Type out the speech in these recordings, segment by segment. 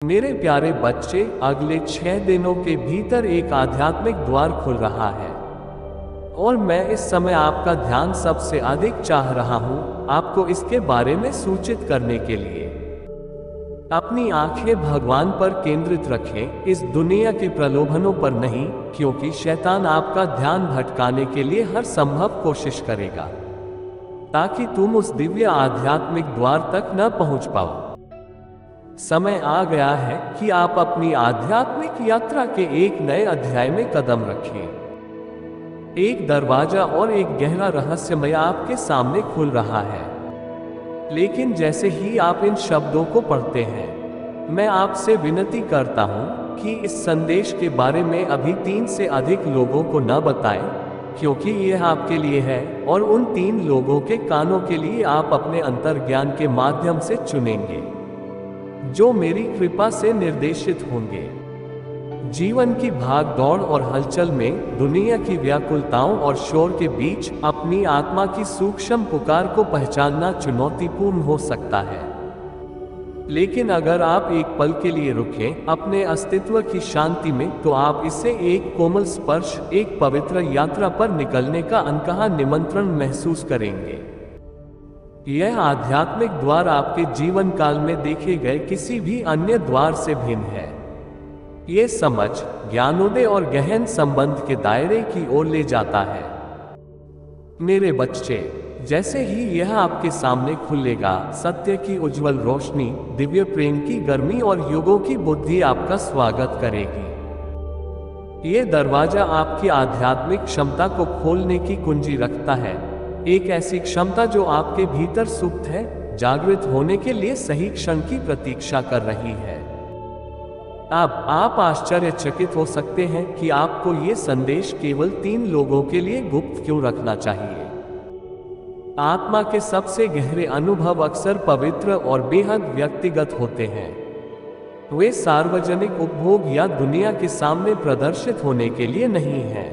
मेरे प्यारे बच्चे, अगले 6 दिनों के भीतर एक आध्यात्मिक द्वार खुल रहा है और मैं इस समय आपका ध्यान सबसे अधिक चाह रहा हूं, आपको इसके बारे में सूचित करने के लिए। अपनी आंखें भगवान पर केंद्रित रखें, इस दुनिया के प्रलोभनों पर नहीं, क्योंकि शैतान आपका ध्यान भटकाने के लिए हर संभव कोशिश करेगा ताकि तुम उस दिव्य आध्यात्मिक द्वार तक न पहुंच पाओ। समय आ गया है कि आप अपनी आध्यात्मिक यात्रा के एक नए अध्याय में कदम रखें। एक दरवाजा और एक गहरा रहस्यमय आपके सामने खुल रहा है। लेकिन जैसे ही आप इन शब्दों को पढ़ते हैं, मैं आपसे विनती करता हूं कि इस संदेश के बारे में अभी 3 से अधिक लोगों को न बताएं, क्योंकि यह आपके लिए है और उन 3 लोगों के कानों के लिए आप अपने अंतर्ज्ञान के माध्यम से चुनेंगे, जो मेरी कृपा से निर्देशित होंगे। जीवन की भाग दौड़ और हलचल में, दुनिया की व्याकुलताओं और शोर के बीच अपनी आत्मा की सूक्ष्म पुकार को पहचानना चुनौतीपूर्ण हो सकता है। लेकिन अगर आप एक पल के लिए रुकें अपने अस्तित्व की शांति में, तो आप इसे एक कोमल स्पर्श, एक पवित्र यात्रा पर निकलने का अनकहा निमंत्रण महसूस करेंगे। यह आध्यात्मिक द्वार आपके जीवन काल में देखे गए किसी भी अन्य द्वार से भिन्न है। यह समझ, ज्ञानोदय और गहन संबंध के दायरे की ओर ले जाता है। मेरे बच्चे, जैसे ही यह आपके सामने खुलेगा, सत्य की उज्जवल रोशनी, दिव्य प्रेम की गर्मी और युगों की बुद्धि आपका स्वागत करेगी। यह दरवाजा आपकी आध्यात्मिक क्षमता को खोलने की कुंजी रखता है, एक ऐसी क्षमता जो आपके भीतर सुप्त है, जागृत होने के लिए सही क्षण की प्रतीक्षा कर रही है। अब आप आश्चर्यचकित हो सकते हैं कि आपको ये संदेश केवल 3 लोगों के लिए गुप्त क्यों रखना चाहिए। आत्मा के सबसे गहरे अनुभव अक्सर पवित्र और बेहद व्यक्तिगत होते हैं। वे सार्वजनिक उपभोग या दुनिया के सामने प्रदर्शित होने के लिए नहीं हैं।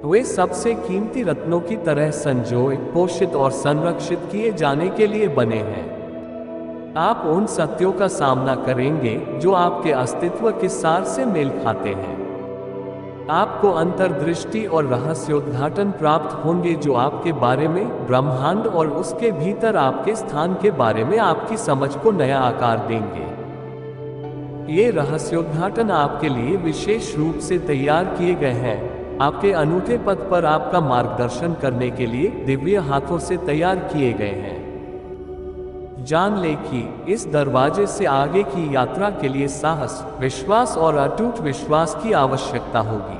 वे सबसे कीमती रत्नों की तरह संजोए, पोषित और संरक्षित किए जाने के लिए बने हैं। आप उन सत्यों का सामना करेंगे जो आपके अस्तित्व के सार से मेल खाते हैं। आपको अंतर्दृष्टि और रहस्योद्घाटन प्राप्त होंगे जो आपके बारे में, ब्रह्मांड और उसके भीतर आपके स्थान के बारे में आपकी समझ को नया आकार देंगे। ये रहस्योद्घाटन आपके लिए विशेष रूप से तैयार किए गए हैं, आपके अनूठे पथ पर आपका मार्गदर्शन करने के लिए दिव्य हाथों से तैयार किए गए हैं। जान ले कि इस दरवाजे से आगे की यात्रा के लिए साहस, विश्वास और अटूट विश्वास की आवश्यकता होगी।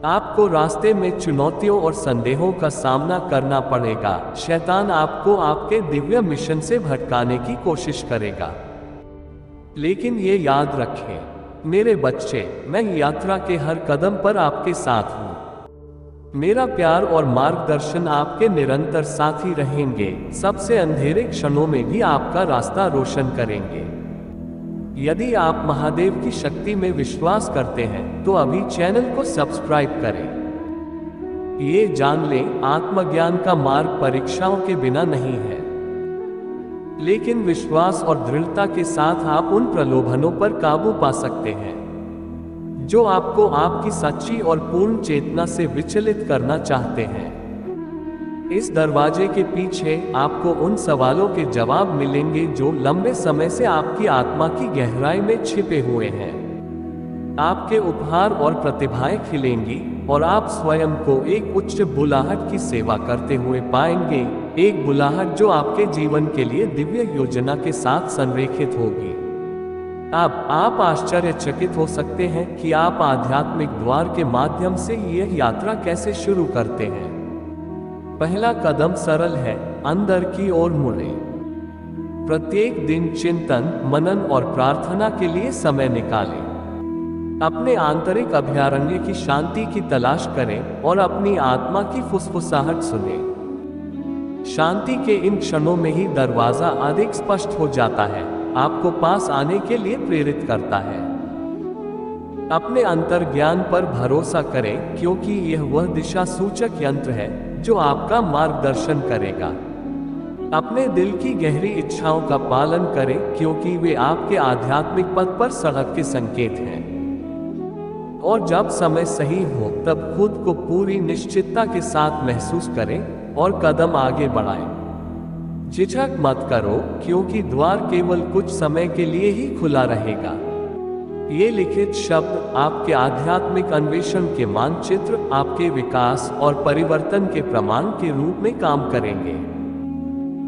आपको रास्ते में चुनौतियों और संदेहों का सामना करना पड़ेगा। शैतान आपको आपके दिव्य मिशन से भटकाने की कोशिश करेगा। लेकिन ये याद रखें, मेरे बच्चे, मैं यात्रा के हर कदम पर आपके साथ हूँ। मेरा प्यार और मार्गदर्शन आपके निरंतर साथी रहेंगे, सबसे अंधेरे क्षणों में भी आपका रास्ता रोशन करेंगे। यदि आप महादेव की शक्ति में विश्वास करते हैं तो अभी चैनल को सब्सक्राइब करें। ये जान लें, आत्मज्ञान का मार्ग परीक्षाओं के बिना नहीं है, लेकिन विश्वास और दृढ़ता के साथ आप उन प्रलोभनों पर काबू पा सकते हैं जो आपको आपकी सच्ची और पूर्ण चेतना से विचलित करना चाहते हैं। इस दरवाजे के पीछे आपको उन सवालों के जवाब मिलेंगे जो लंबे समय से आपकी आत्मा की गहराई में छिपे हुए हैं। आपके उपहार और प्रतिभाएं खिलेंगी और आप स्वयं को एक उच्च बुलाहट की सेवा करते हुए पाएंगे, एक बुलाहट जो आपके जीवन के लिए दिव्य योजना के साथ संरेखित होगी। अब आप आश्चर्यचकित हो सकते हैं कि आप आध्यात्मिक द्वार के माध्यम से यह यात्रा कैसे शुरू करते हैं। पहला कदम सरल है, अंदर की ओर मुड़ें। प्रत्येक दिन चिंतन, मनन और प्रार्थना के लिए समय निकालें। अपने आंतरिक अभयारण्य की शांति की तलाश करें और अपनी आत्मा की फुसफुसाहट सुनें। शांति के इन क्षणों में ही दरवाजा अधिक स्पष्ट हो जाता है, आपको पास आने के लिए प्रेरित करता है। अपने अंतर्ज्ञान पर भरोसा करें, क्योंकि यह वह दिशा सूचक यंत्र है जो आपका मार्गदर्शन करेगा। अपने दिल की गहरी इच्छाओं का पालन करें, क्योंकि वे आपके आध्यात्मिक पथ पर सड़क के संकेत हैं। और जब समय सही हो तब खुद को पूरी निश्चितता के साथ महसूस करें और कदम आगे बढ़ाएं। झिझक मत करो, क्योंकि द्वार केवल कुछ समय के लिए ही खुला रहेगा। ये लिखित शब्द आपके आध्यात्मिक अन्वेषण के मानचित्र, आपके विकास और परिवर्तन के प्रमाण के रूप में काम करेंगे।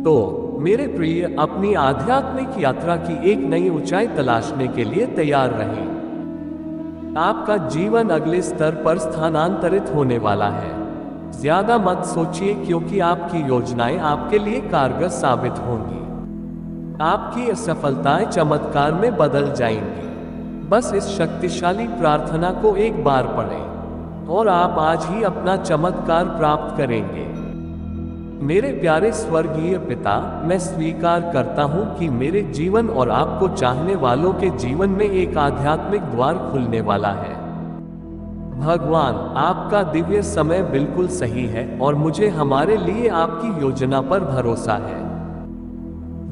तो मेरे प्रिय, अपनी आध्यात्मिक यात्रा की एक नई ऊंचाई तलाशने के लिए तैयार रहें। आपका जीवन अगले स्तर पर स्थानांतरित होने वाला है। ज्यादा मत सोचिए, क्योंकि आपकी योजनाएं आपके लिए कारगर साबित होंगी। आपकी असफलताएं चमत्कार में बदल जाएंगी। बस इस शक्तिशाली प्रार्थना को एक बार पढ़ें और आप आज ही अपना चमत्कार प्राप्त करेंगे। मेरे प्यारे स्वर्गीय पिता, मैं स्वीकार करता हूं कि मेरे जीवन और आपको चाहने वालों के जीवन में एक आध्यात्मिक द्वार खुलने वाला है। भगवान, आपका दिव्य समय बिल्कुल सही है और मुझे हमारे लिए आपकी योजना पर भरोसा है।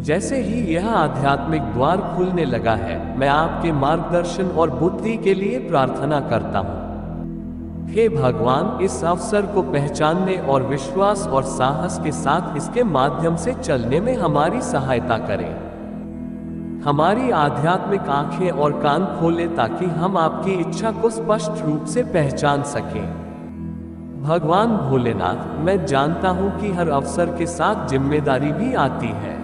जैसे ही यह आध्यात्मिक द्वार खुलने लगा है, मैं आपके मार्गदर्शन और बुद्धि के लिए प्रार्थना करता हूँ। हे भगवान, इस अवसर को पहचानने और विश्वास और साहस के साथ इसके माध्यम से चलने में हमारी सहायता करें। हमारी आध्यात्मिक आंखें और कान खोले ताकि हम आपकी इच्छा को स्पष्ट रूप से पहचान सकें। भगवान भोलेनाथ, मैं जानता हूं कि हर अवसर के साथ जिम्मेदारी भी आती है।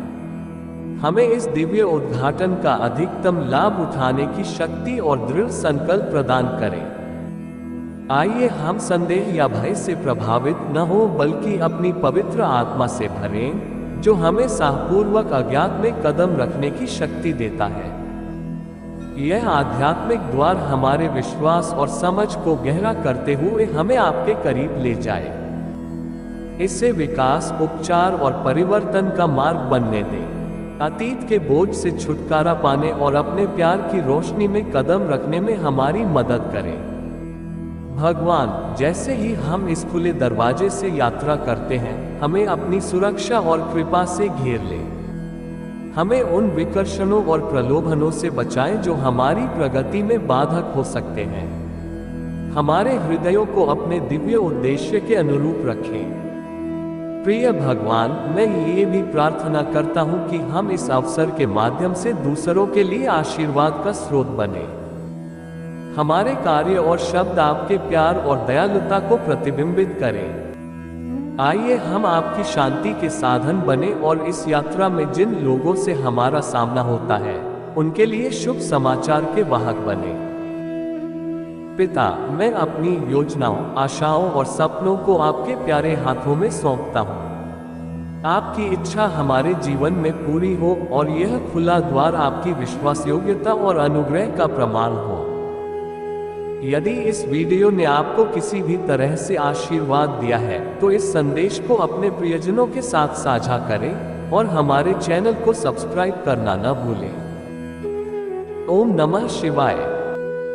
हमें इस दिव्य उद्घाटन का अधिकतम लाभ उठाने की शक्ति और दृढ़ संकल्प प्रदान करें। आइए हम संदेह या भय से प्रभावित न हो, बल्कि अपनी पवित्र आत्मा से भरें, जो हमें साहपूर्वक अज्ञात में कदम रखने की शक्ति देता है। यह आध्यात्मिक द्वार हमारे विश्वास और समझ को गहरा करते हुए हमें आपके करीब ले जाए। इससे विकास, उपचार और परिवर्तन का मार्ग बनने दें। अतीत के बोझ से छुटकारा पाने और अपने प्यार की रोशनी में कदम रखने में हमारी मदद करें। भगवान, जैसे ही हम इस खुले दरवाजे से यात्रा करते हैं, हमें अपनी सुरक्षा और कृपा से घेर लें। हमें उन विकर्षणों और प्रलोभनों से बचाएं जो हमारी प्रगति में बाधक हो सकते हैं। हमारे हृदयों को अपने दिव्य उद्देश्य के अनुरूप रखें। प्रिय भगवान, मैं ये भी प्रार्थना करता हूँ कि हम इस अवसर के माध्यम से दूसरों के लिए आशीर्वाद का स्रोत बने। हमारे कार्य और शब्द आपके प्यार और दयालुता को प्रतिबिंबित करें। आइए हम आपकी शांति के साधन बने और इस यात्रा में जिन लोगों से हमारा सामना होता है, उनके लिए शुभ समाचार के वाहक बने। पिता, मैं अपनी योजनाओं, आशाओं और सपनों को आपके प्यारे हाथों में सौंपता हूँ। आपकी इच्छा हमारे जीवन में पूरी हो और यह खुला द्वार आपकी विश्वासयोग्यता और अनुग्रह का प्रमाण हो। यदि इस वीडियो ने आपको किसी भी तरह से आशीर्वाद दिया है, तो इस संदेश को अपने प्रियजनों के साथ साझा करें और हमारे चैनल को सब्सक्राइब करना न भूलें। ओम नमः शिवाय।